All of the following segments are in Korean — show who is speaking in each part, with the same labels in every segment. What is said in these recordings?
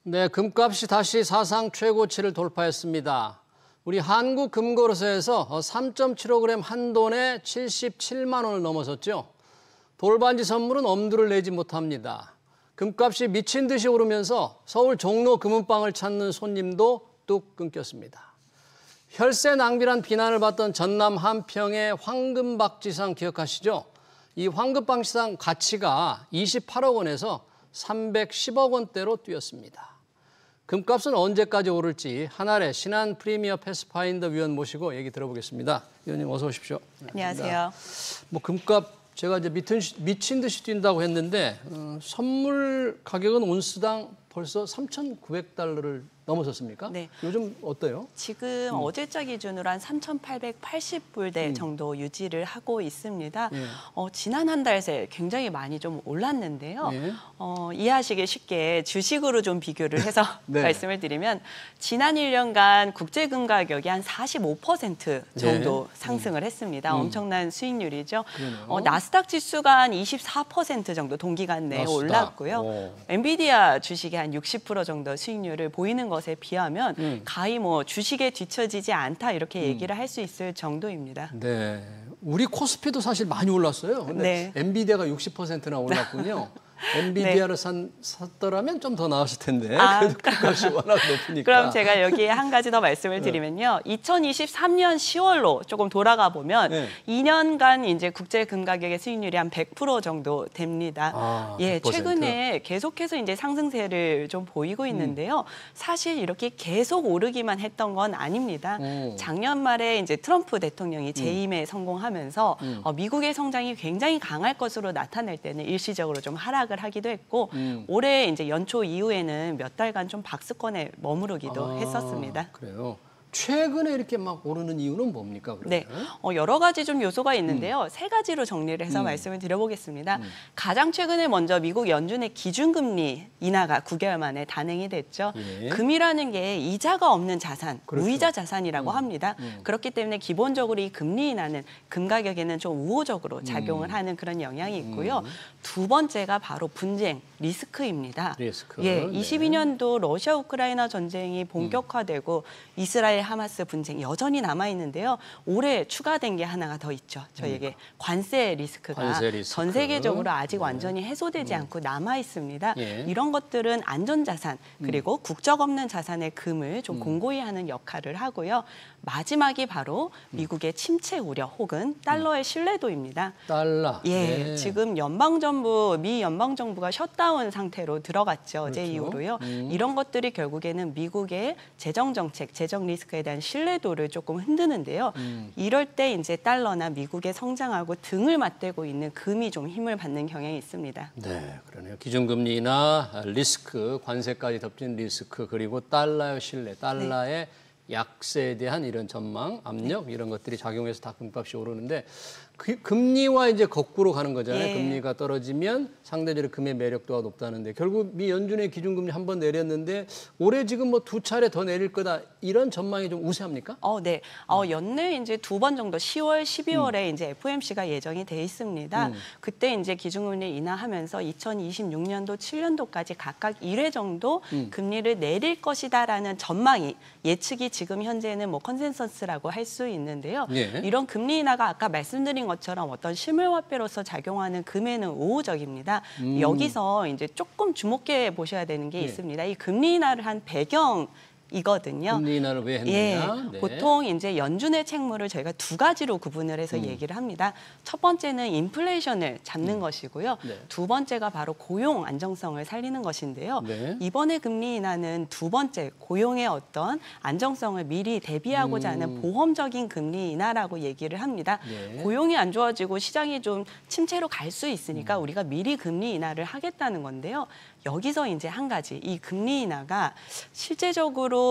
Speaker 1: 네, 금값이 다시 사상 최고치를 돌파했습니다. 우리 한국금거래소에서 3.75g 한 돈에 77만 원을 넘어섰죠. 돌반지 선물은 엄두를 내지 못합니다. 금값이 미친 듯이 오르면서 서울 종로 금은방을 찾는 손님도 뚝 끊겼습니다. 혈세 낭비란 비난을 받던 전남 한평의 황금박지상 기억하시죠? 이 황금박지상 가치가 28억 원에서 310억 원대로 뛰었습니다. 금값은 언제까지 오를지 한알의 신한 프리미어 패스파인더 위원 모시고 얘기 들어보겠습니다. 위원님 어서 오십시오.
Speaker 2: 안녕하세요.
Speaker 1: 뭐 금값 제가 이제 미친 듯이 뛴다고 했는데 선물 가격은 온스당 벌써 3,900달러를 넘어섰습니까?
Speaker 2: 네.
Speaker 1: 요즘 어때요?
Speaker 2: 지금 어제자 기준으로 한 3,880불대 정도 유지를 하고 있습니다. 지난 한 달 새 굉장히 많이 좀 올랐는데요. 이해하시기 쉽게 주식으로 좀 비교를 해서
Speaker 1: 네.
Speaker 2: 말씀을 드리면 지난 1년간 국제금 가격이 한 45% 정도 상승을 했습니다. 엄청난 수익률이죠. 나스닥 지수가 한 24% 정도 동기간 내에 올랐고요. 엔비디아 주식이 한 60% 정도 수익률을 보이는 것에 비하면 가히 뭐 주식에 뒤처지지 않다 이렇게 얘기를 할 수 있을 정도입니다.
Speaker 1: 네, 우리 코스피도 사실 많이 올랐어요. 근데
Speaker 2: 네.
Speaker 1: 엔비디아가 60%나 올랐군요. 엔비디아를 샀더라면 좀 더 나았을 텐데 그래도 금값이 워낙 높으니까.
Speaker 2: 그럼 제가 여기에 한 가지 더 말씀을 드리면요. 2023년 10월로 조금 돌아가 보면 2년간 이제 국제 금 가격의 수익률이 한 100% 정도 됩니다.
Speaker 1: 100%?
Speaker 2: 최근에 계속해서 이제 상승세를 좀 보이고 있는데요. 사실 이렇게 계속 오르기만 했던 건 아닙니다. 작년 말에 이제 트럼프 대통령이 재임에 성공하면서 미국의 성장이 굉장히 강할 것으로 나타날 때는 일시적으로 좀 하락을 하기도 했고 올해 이제 연초 이후에는 몇 달간 좀 박스권에 머무르기도 했었습니다.
Speaker 1: 그래요. 최근에 이렇게 막 오르는 이유는 뭡니까? 그러면?
Speaker 2: 네, 여러 가지 좀 요소가 있는데요. 세 가지로 정리를 해서 말씀을 드려보겠습니다. 가장 최근에 먼저 미국 연준의 기준금리 인하가 9개월 만에 단행이 됐죠. 금이라는 게 이자가 없는 자산,
Speaker 1: 그렇죠.
Speaker 2: 무이자 자산이라고 합니다. 그렇기 때문에 기본적으로 이 금리 인하는 금 가격에는 좀 우호적으로 작용을 하는 그런 영향이 있고요. 두 번째가 바로 분쟁, 리스크입니다.
Speaker 1: 리스크.
Speaker 2: 22년도 러시아 우크라이나 전쟁이 본격화되고 이스라엘 하마스 분쟁 여전히 남아 있는데요. 올해 추가된 게 하나가 더 있죠. 저에게 관세 리스크가 전 세계적으로 아직 완전히 해소되지 않고 남아 있습니다. 이런 것들은 안전자산 그리고 국적 없는 자산의 금을 좀 공고히 하는 역할을 하고요. 마지막이 바로 미국의 침체 우려 혹은 달러의 신뢰도입니다.
Speaker 1: 달러.
Speaker 2: 지금 미 연방 정부가 셧다운 상태로 들어갔죠. 어제 이후로요. 이런 것들이 결국에는 미국의 재정 정책, 재정 리스크에 대한 신뢰도를 조금 흔드는데요. 이럴 때 이제 달러나 미국의 성장하고 등을 맞대고 있는 금이 좀 힘을 받는 경향이 있습니다.
Speaker 1: 네, 그러네요. 기준금리나 리스크, 관세까지 덮친 리스크, 그리고 달러의 신뢰, 달러의 약세에 대한 이런 전망, 압력 이런 것들이 작용해서 다 금값이 오르는데 금리와 이제 거꾸로 가는 거잖아요. 금리가 떨어지면 상대적으로 금의 매력도가 높다는데 결국 미 연준의 기준금리 한 번 내렸는데 올해 지금 뭐 2차례 더 내릴 거다 이런 전망이 좀 우세합니까?
Speaker 2: 네. 연내 이제 2번 정도 10월, 12월에 이제 FOMC가 예정이 돼 있습니다. 그때 이제 기준금리 인하하면서 2026년도, 7년도까지 각각 1회 정도 금리를 내릴 것이다라는 전망이 예측이 지금 현재는 뭐 컨센서스라고 할 수 있는데요. 이런 금리 인하가 아까 말씀드린 것처럼 어떤 실물화폐로서 작용하는 금에는 우호적입니다. 여기서 이제 조금 주목해 보셔야 되는 게 있습니다. 이 금리 인하를 한 배경 이거든요.
Speaker 1: 금리 인하를 왜 했느냐?
Speaker 2: 보통 이제 연준의 책무를 저희가 두 가지로 구분을 해서 얘기를 합니다. 첫 번째는 인플레이션을 잡는 것이고요. 두 번째가 바로 고용 안정성을 살리는 것인데요. 이번에 금리 인하는 두 번째 고용의 어떤 안정성을 미리 대비하고자 하는 보험적인 금리 인하라고 얘기를 합니다. 고용이 안 좋아지고 시장이 좀 침체로 갈 수 있으니까 우리가 미리 금리 인하를 하겠다는 건데요. 여기서 이제 한 가지 이 금리 인하가 실제적으로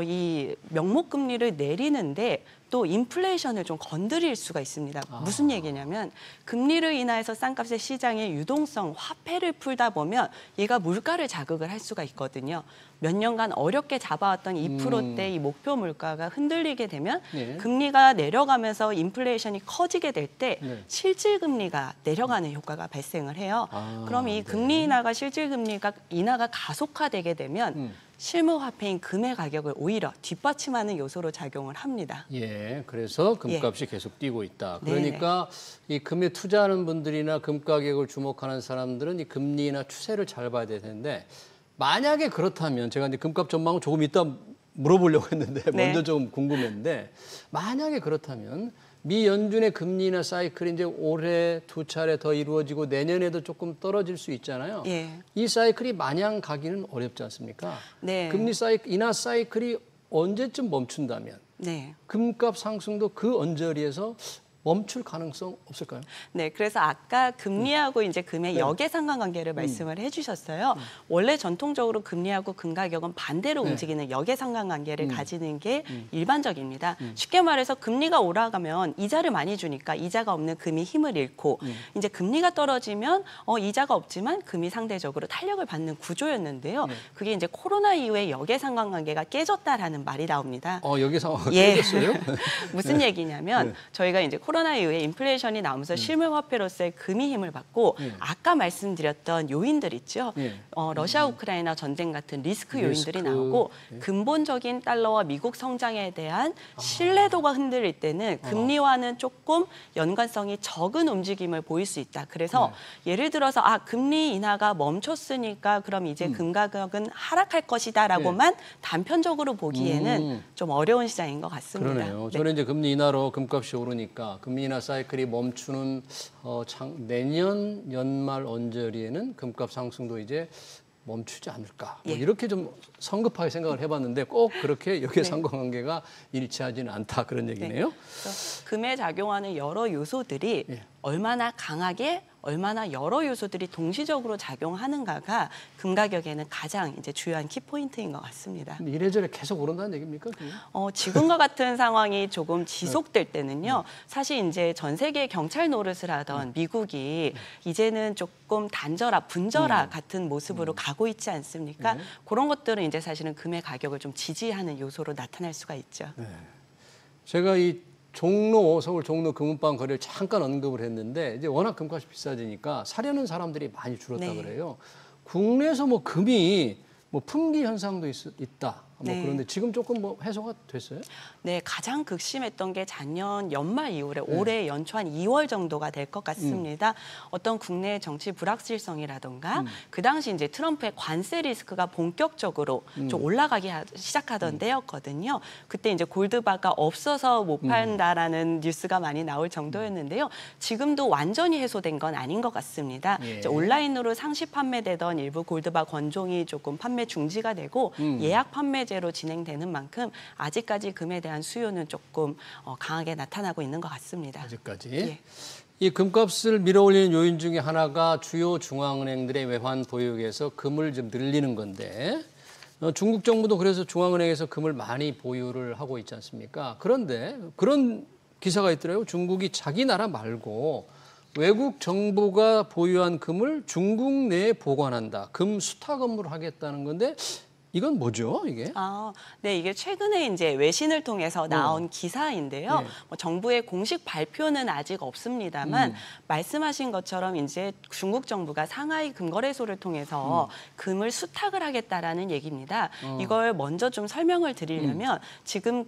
Speaker 2: 이 명목 금리를 내리는데 또 인플레이션을 좀 건드릴 수가 있습니다. 무슨 얘기냐면 금리를 인하여서 쌍값의 시장의 유동성, 화폐를 풀다 보면 얘가 물가를 자극을 할 수가 있거든요. 몇 년간 어렵게 잡아왔던 2%대 이 목표 물가가 흔들리게 되면
Speaker 1: 네.
Speaker 2: 금리가 내려가면서 인플레이션이 커지게 될 때
Speaker 1: 네.
Speaker 2: 실질 금리가 내려가는 효과가 발생을 해요. 그럼 이
Speaker 1: 네.
Speaker 2: 금리 인하가 실질 금리가 인하가 가속화되게 되면 실무 화폐인 금의 가격을 오히려 뒷받침하는 요소로 작용을 합니다.
Speaker 1: 예, 그래서 금값이
Speaker 2: 예.
Speaker 1: 계속 뛰고 있다.
Speaker 2: 네네.
Speaker 1: 그러니까 이 금에 투자하는 분들이나 금 가격을 주목하는 사람들은 이 금리나 추세를 잘 봐야 될 텐데 만약에 그렇다면 제가 이제 금값 전망을 조금 이따 물어보려고 했는데
Speaker 2: 네.
Speaker 1: 먼저 좀 궁금했는데 만약에 그렇다면 미 연준의 금리나 사이클이 이제 올해 2차례 더 이루어지고 내년에도 조금 떨어질 수 있잖아요.
Speaker 2: 예.
Speaker 1: 이 사이클이 마냥 가기는 어렵지 않습니까?
Speaker 2: 네.
Speaker 1: 금리 사이클, 인하 사이클이 언제쯤 멈춘다면
Speaker 2: 네.
Speaker 1: 금값 상승도 그 언저리에서 멈출 가능성 없을까요?
Speaker 2: 네, 그래서 아까 금리하고 이제 금의
Speaker 1: 네.
Speaker 2: 역의 상관관계를 말씀을 해주셨어요. 원래 전통적으로 금리하고 금 가격은 반대로
Speaker 1: 네.
Speaker 2: 움직이는 역의 상관관계를 가지는 게 일반적입니다. 쉽게 말해서 금리가 올라가면 이자를 많이 주니까 이자가 없는 금이 힘을 잃고 이제 금리가 떨어지면 이자가 없지만 금이 상대적으로 탄력을 받는 구조였는데요. 그게 이제 코로나 이후에 역의 상관관계가 깨졌다라는 말이 나옵니다.
Speaker 1: 여기 상황이
Speaker 2: 예.
Speaker 1: 깨졌어요?
Speaker 2: 무슨 얘기냐면 저희가 이제 코로나 이후에 인플레이션이 나오면서 실물 화폐로서의 금이 힘을 받고 아까 말씀드렸던 요인들 있죠. 러시아 우크라이나 전쟁 같은 리스크 요인들이 나오고 근본적인 달러와 미국 성장에 대한 신뢰도가 흔들릴 때는 금리와는 조금 연관성이 적은 움직임을 보일 수 있다. 그래서 예를 들어서 금리 인하가 멈췄으니까 그럼 이제 금 가격은 하락할 것이다라고만 단편적으로 보기에는 좀 어려운 시장인 것 같습니다.
Speaker 1: 그러네요.
Speaker 2: 네.
Speaker 1: 저는 이제 금리 인하로 금값이 오르니까 금리 인하 사이클이 멈추는 내년 연말 언저리에는 금값 상승도 이제 멈추지 않을까. 뭐
Speaker 2: 예.
Speaker 1: 이렇게 좀 성급하게 생각을 해봤는데 꼭 그렇게 여기에 상관관계가 일치하지는 않다 그런 얘기네요.
Speaker 2: 그래서 금에 작용하는 여러 요소들이
Speaker 1: 예.
Speaker 2: 얼마나 강하게 얼마나 여러 요소들이 동시적으로 작용하는가가 금 가격에는 가장 이제 주요한 키포인트인 것 같습니다.
Speaker 1: 이래저래 계속 오른다는 얘기입니까?
Speaker 2: 지금과 같은 상황이 조금 지속될 때는요. 사실 이제 전 세계 경찰 노릇을 하던 미국이 이제는 조금 단절화, 분절화 같은 모습으로 가고 있지 않습니까? 그런 것들은 이제 사실은 금의 가격을 좀 지지하는 요소로 나타날 수가 있죠.
Speaker 1: 네. 제가 서울 종로 금은방 거래를 잠깐 언급을 했는데 이제 워낙 금값이 비싸지니까 사려는 사람들이 많이 줄었다
Speaker 2: 네.
Speaker 1: 그래요. 국내에서 뭐 금이 품귀 현상도 있다.
Speaker 2: 네.
Speaker 1: 그런데 지금 조금 해소가 됐어요?
Speaker 2: 네, 가장 극심했던 게 작년 연말 이후에 올해 연초 한 2월 정도가 될 것 같습니다. 어떤 국내 정치 불확실성이라던가 그 당시 이제 트럼프의 관세 리스크가 본격적으로 좀 올라가기 시작하던 때였거든요. 그때 이제 골드바가 없어서 못 판다라는 뉴스가 많이 나올 정도였는데요. 지금도 완전히 해소된 건 아닌 것 같습니다.
Speaker 1: 예.
Speaker 2: 이제 온라인으로 상시 판매되던 일부 골드바 건종이 조금 판매 중지가 되고 예약 판매제로 진행되는 만큼 아직까지 금에 대한 수요는 조금 강하게 나타나고 있는 것 같습니다.
Speaker 1: 아직까지.
Speaker 2: 예.
Speaker 1: 이 금값을 밀어올리는 요인 중에 하나가 주요 중앙은행들의 외환 보유액에서 금을 좀 늘리는 건데 중국 정부도 그래서 중앙은행에서 금을 많이 보유를 하고 있지 않습니까? 그런데 그런 기사가 있더라고요. 중국이 자기 나라 말고 외국 정부가 보유한 금을 중국 내에 보관한다. 금 수탁 업무를 하겠다는 건데 이건 뭐죠, 이게?
Speaker 2: 네, 이게 최근에 이제 외신을 통해서 나온 기사인데요.
Speaker 1: 네.
Speaker 2: 정부의 공식 발표는 아직 없습니다만 말씀하신 것처럼 이제 중국 정부가 상하이 금거래소를 통해서 금을 수탁을 하겠다라는 얘기입니다. 이걸 먼저 좀 설명을 드리려면 지금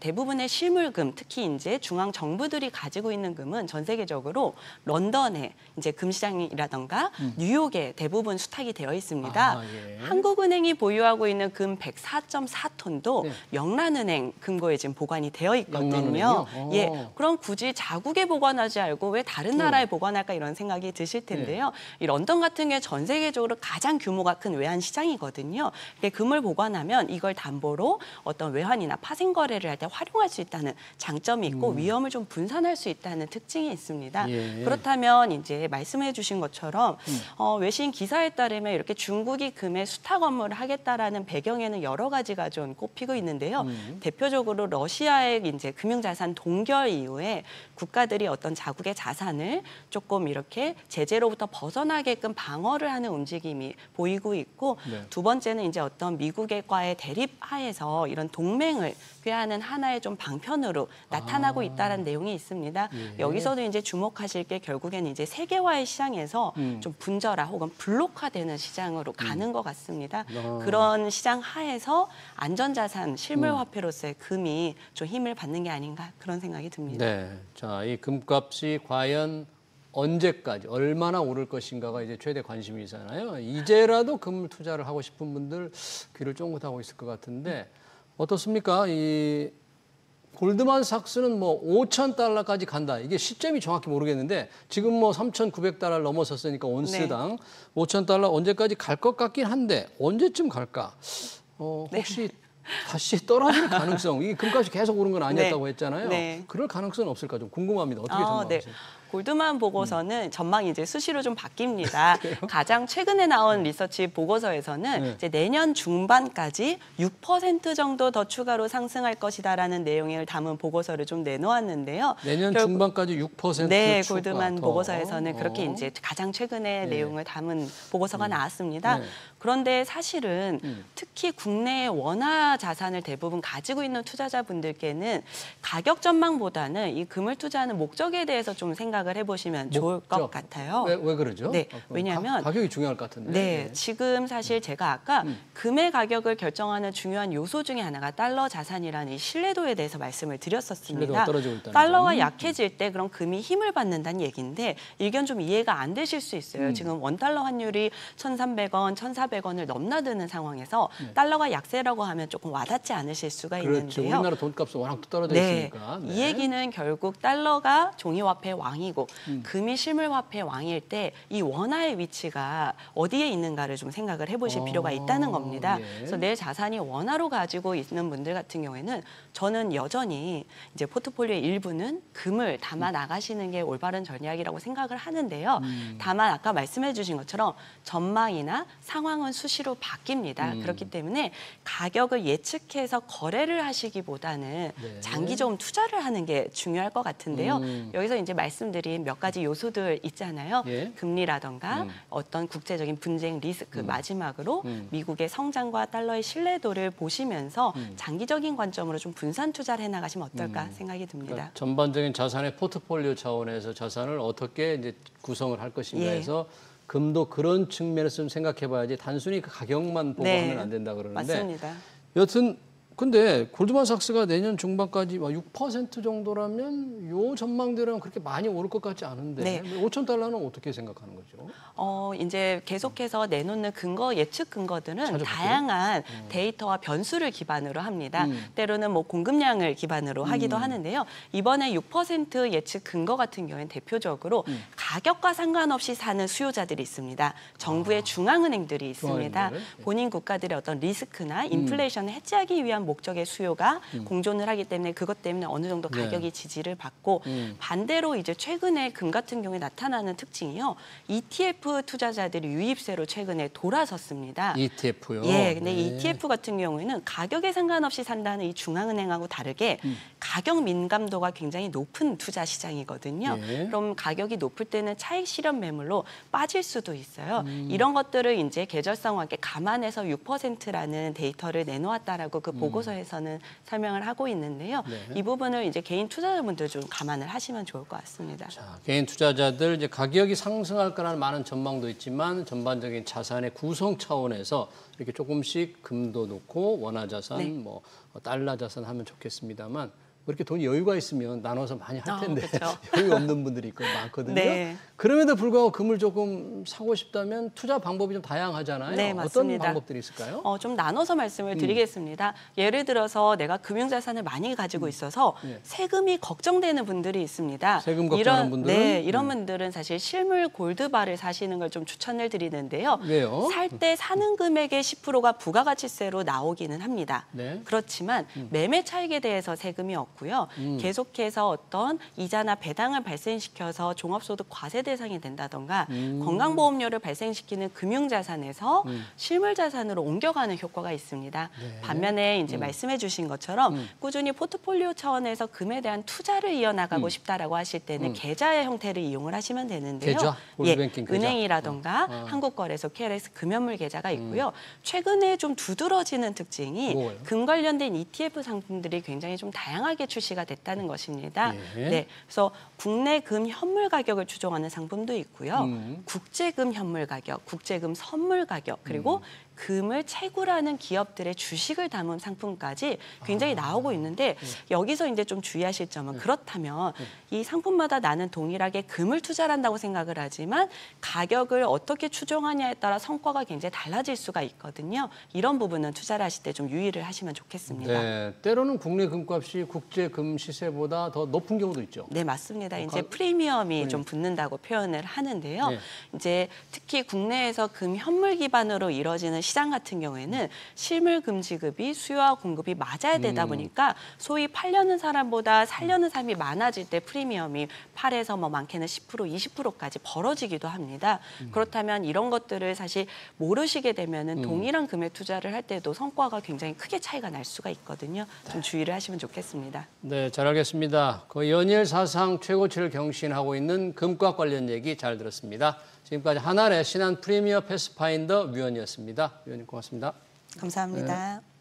Speaker 2: 대부분의 실물금, 특히 이제 중앙 정부들이 가지고 있는 금은 전 세계적으로 런던에 이제 금시장이라던가 뉴욕에 대부분 수탁이 되어 있습니다.
Speaker 1: 예.
Speaker 2: 한국은행이 보유하고 있는 금 104.4톤도
Speaker 1: 네.
Speaker 2: 영란은행 금고에 지금 보관이 되어 있거든요.
Speaker 1: 영란은행이요?
Speaker 2: 예, 그럼 굳이 자국에 보관하지 않고 왜 다른 나라에 보관할까 이런 생각이 드실 텐데요. 이 런던 같은 경우 전 세계적으로 가장 규모가 큰 외환 시장이거든요. 금을 보관하면 이걸 담보로 어떤 외환이나 파생 거래를 할 때 활용할 수 있다는 장점이 있고 위험을 좀 분산할 수 있다는 특징이 있습니다.
Speaker 1: 예.
Speaker 2: 그렇다면 이제 말씀해 주신 것처럼 외신 기사에 따르면 이렇게 중국이 금의 수탁 업무를 하겠다라는 되는 배경에는 여러 가지가 좀 꼽히고 있는데요. 대표적으로 러시아의 이제 금융자산 동결 이후에 국가들이 어떤 자국의 자산을 조금 이렇게 제재로부터 벗어나게끔 방어를 하는 움직임이 보이고 있고
Speaker 1: 네.
Speaker 2: 두 번째는 이제 어떤 미국과의 대립하에서 이런 동맹을 꾀하는 하나의 좀 방편으로 나타나고 있다는 내용이 있습니다.
Speaker 1: 예.
Speaker 2: 여기서도 이제 주목하실 게 결국에는 이제 세계화의 시장에서 좀 분절화 혹은 블록화되는 시장으로 가는 것 같습니다. 그런 시장 하에서 안전자산, 실물화폐로서의 금이 좀 힘을 받는 게 아닌가 그런 생각이 듭니다.
Speaker 1: 네. 자, 이 금값이 과연 언제까지 얼마나 오를 것인가가 이제 최대 관심이잖아요. 이제라도 금 투자를 하고 싶은 분들 귀를 쫑긋하고 있을 것 같은데 어떻습니까? 이 골드만삭스는 뭐 5,000달러까지 간다. 이게 시점이 정확히 모르겠는데 지금 뭐 3,900달러를 넘어섰으니까 온스당 5,000달러 언제까지 갈 것 같긴 한데 언제쯤 갈까? 혹시 다시 떨어질 가능성, 이 금값이 계속 오른 건 아니었다고 했잖아요.
Speaker 2: 네.
Speaker 1: 그럴 가능성은 없을까 좀 궁금합니다. 어떻게 생각하세요?
Speaker 2: 골드만 보고서는 전망이 이제 수시로 좀 바뀝니다. 가장 최근에 나온 리서치 보고서에서는 이제 내년 중반까지 6% 정도 더 추가로 상승할 것이다라는 내용을 담은 보고서를 좀 내놓았는데요.
Speaker 1: 내년 중반까지 6%
Speaker 2: 네,
Speaker 1: 추가
Speaker 2: 골드만
Speaker 1: 더.
Speaker 2: 보고서에서는 그렇게 이제 가장 최근의 내용을 담은 보고서가 나왔습니다. 그런데 사실은 특히 국내의 원화 자산을 대부분 가지고 있는 투자자분들께는 가격 전망보다는 이 금을 투자하는 목적에 대해서 좀 생각을 해보시면 좋을 것 같아요.
Speaker 1: 왜 그러죠?
Speaker 2: 네, 왜냐하면
Speaker 1: 가격이 중요할 것 같은데.
Speaker 2: 네, 지금 사실 제가 아까 금의 가격을 결정하는 중요한 요소 중에 하나가 달러 자산이라는 이 신뢰도에 대해서 말씀을 드렸었습니다.
Speaker 1: 신뢰도가 떨어지고 있다는
Speaker 2: 달러가
Speaker 1: 점.
Speaker 2: 약해질 때 그럼 금이 힘을 받는다는 얘기인데 일견 좀 이해가 안 되실 수 있어요. 지금 원달러 환율이 1,300원, 1,400원을 넘나드는 상황에서 달러가 약세라고 하면 조금 와닿지 않으실 수가
Speaker 1: 그렇죠.
Speaker 2: 있는데요.
Speaker 1: 우리나라 돈값은 워낙 떨어져
Speaker 2: 네,
Speaker 1: 있으니까.
Speaker 2: 이 얘기는 결국 달러가 종이화폐 왕이고 금이 실물화폐 왕일 때 이 원화의 위치가 어디에 있는가를 좀 생각을 해보실 필요가 있다는 겁니다.
Speaker 1: 예.
Speaker 2: 그래서 내 자산이 원화로 가지고 있는 분들 같은 경우에는 저는 여전히 이제 포트폴리오의 일부는 금을 담아 나가시는 게 올바른 전략이라고 생각을 하는데요. 다만 아까 말씀해주신 것처럼 전망이나 상황은 수시로 바뀝니다. 그렇기 때문에 가격을 예측해서 거래를 하시기보다는
Speaker 1: 네.
Speaker 2: 장기적으로 투자를 하는 게 중요할 것 같은데요. 여기서 이제 말씀드린 몇 가지 요소들 있잖아요.
Speaker 1: 예.
Speaker 2: 금리라던가 어떤 국제적인 분쟁 리스크, 마지막으로 미국의 성장과 달러의 신뢰도를 보시면서 장기적인 관점으로 좀 분산 투자를 해나가시면 어떨까 생각이 듭니다.
Speaker 1: 그러니까 전반적인 자산의 포트폴리오 차원에서 자산을 어떻게 이제 구성을 할 것인가
Speaker 2: 예.
Speaker 1: 해서 금도 그런 측면에서 좀 생각해봐야지 단순히 그 가격만 보고
Speaker 2: 네.
Speaker 1: 하면 안 된다 그러는데
Speaker 2: 맞습니다.
Speaker 1: 여튼 근데 골드만삭스가 내년 중반까지 6% 정도라면 요 전망대로는 그렇게 많이 오를 것 같지 않은데
Speaker 2: 네.
Speaker 1: 5,000달러는 어떻게 생각하는 거죠?
Speaker 2: 이제 계속해서 내놓는 근거, 예측 근거들은
Speaker 1: 찾아볼게요.
Speaker 2: 다양한 데이터와 변수를 기반으로 합니다. 때로는 뭐 공급량을 기반으로 하기도 하는데요. 이번에 6% 예측 근거 같은 경우에는 대표적으로 가격과 상관없이 사는 수요자들이 있습니다. 정부의 중앙은행들이 있습니다.
Speaker 1: 중앙은행들.
Speaker 2: 본인 국가들의 어떤 리스크나 인플레이션을 해지하기 위한 목적의 수요가 공존을 하기 때문에 그것 때문에 어느 정도
Speaker 1: 네.
Speaker 2: 가격이 지지를 받고 반대로 이제 최근에 금 같은 경우에 나타나는 특징이요. ETF 투자자들이 유입세로 최근에 돌아섰습니다.
Speaker 1: ETF요?
Speaker 2: 예, 근데
Speaker 1: 네.
Speaker 2: ETF 같은 경우에는 가격에 상관없이 산다는 이 중앙은행하고 다르게 가격 민감도가 굉장히 높은 투자 시장이거든요.
Speaker 1: 예.
Speaker 2: 그럼 가격이 높을 때는 차익 실현 매물로 빠질 수도 있어요. 이런 것들을 이제 계절성과 함께 감안해서 6%라는 데이터를 내놓았다라고 그 보고서에서는 설명을 하고 있는데요.
Speaker 1: 네.
Speaker 2: 이 부분을 이제 개인 투자자분들 좀 감안을 하시면 좋을 것 같습니다.
Speaker 1: 자, 개인 투자자들 이제 가격이 상승할 거라는 많은 전망도 있지만 전반적인 자산의 구성 차원에서 이렇게 조금씩 금도 넣고 원화 자산,
Speaker 2: 네.
Speaker 1: 뭐 달러 자산 하면 좋겠습니다만 이렇게 돈이 여유가 있으면 나눠서 많이 할 텐데
Speaker 2: 그렇죠.
Speaker 1: 여유 없는 분들이 많거든요.
Speaker 2: 네.
Speaker 1: 그럼에도 불구하고 금을 조금 사고 싶다면 투자 방법이 좀 다양하잖아요.
Speaker 2: 네,
Speaker 1: 어떤
Speaker 2: 맞습니다.
Speaker 1: 방법들이 있을까요?
Speaker 2: 좀 나눠서 말씀을 드리겠습니다. 예를 들어서 내가 금융자산을 많이 가지고 있어서
Speaker 1: 네.
Speaker 2: 세금이 걱정되는 분들이 있습니다.
Speaker 1: 세금 걱정하는 분들은?
Speaker 2: 네, 이런 분들은 사실 실물 골드바를 사시는 걸 좀 추천을 드리는데요.
Speaker 1: 왜요?
Speaker 2: 살 때 사는 금액의 10%가 부가가치세로 나오기는 합니다.
Speaker 1: 네.
Speaker 2: 그렇지만 매매 차익에 대해서 세금이 없고 있고요. 계속해서 어떤 이자나 배당을 발생시켜서 종합소득 과세 대상이 된다던가 건강보험료를 발생시키는 금융자산에서 실물자산으로 옮겨가는 효과가 있습니다.
Speaker 1: 네.
Speaker 2: 반면에 이제 말씀해 주신 것처럼 꾸준히 포트폴리오 차원에서 금에 대한 투자를 이어나가고 싶다라고 하실 때는 계좌의 형태를 이용을 하시면 되는데요.
Speaker 1: 계좌? 골드뱅킹 계좌?
Speaker 2: 은행이라던가 한국거래소, KLX 금연물 계좌가 있고요. 최근에 좀 두드러지는 특징이
Speaker 1: 뭐예요?
Speaker 2: 금 관련된 ETF 상품들이 굉장히 좀 다양하게 출시가 됐다는 것입니다.
Speaker 1: 예.
Speaker 2: 네, 그래서 국내 금 현물 가격을 추종하는 상품도 있고요. 국제금 현물 가격, 국제금 선물 가격, 그리고 금을 채굴하는 기업들의 주식을 담은 상품까지 굉장히 나오고 있는데 여기서 이제 좀 주의하실 점은 그렇다면 이 상품마다 나는 동일하게 금을 투자를 한다고 생각을 하지만 가격을 어떻게 추종하냐에 따라 성과가 굉장히 달라질 수가 있거든요. 이런 부분은 투자를 하실 때 좀 유의를 하시면 좋겠습니다.
Speaker 1: 네, 때로는 국내 금값이 국제 금 시세보다 더 높은 경우도 있죠.
Speaker 2: 네, 맞습니다. 이제 프리미엄이 좀 붙는다고 표현을 하는데요.
Speaker 1: 네.
Speaker 2: 이제 특히 국내에서 금 현물 기반으로 이루어지는 시장 같은 경우에는 실물 금 지급이 수요와 공급이 맞아야 되다 보니까 소위 팔려는 사람보다 살려는 사람이 많아질 때 프리미엄이 8에서 뭐 많게는 10%, 20%까지 벌어지기도 합니다. 그렇다면 이런 것들을 사실 모르시게 되면은 동일한 금에 투자를 할 때도 성과가 굉장히 크게 차이가 날 수가 있거든요. 좀 주의를 하시면 좋겠습니다.
Speaker 1: 네, 잘 알겠습니다. 그 연일 사상 최고치를 경신하고 있는 금과 관련 얘기 잘 들었습니다. 지금까지 한알의 신한 프리미어 패스파인더 위원이었습니다. 위원님 고맙습니다.
Speaker 2: 감사합니다.
Speaker 1: 네.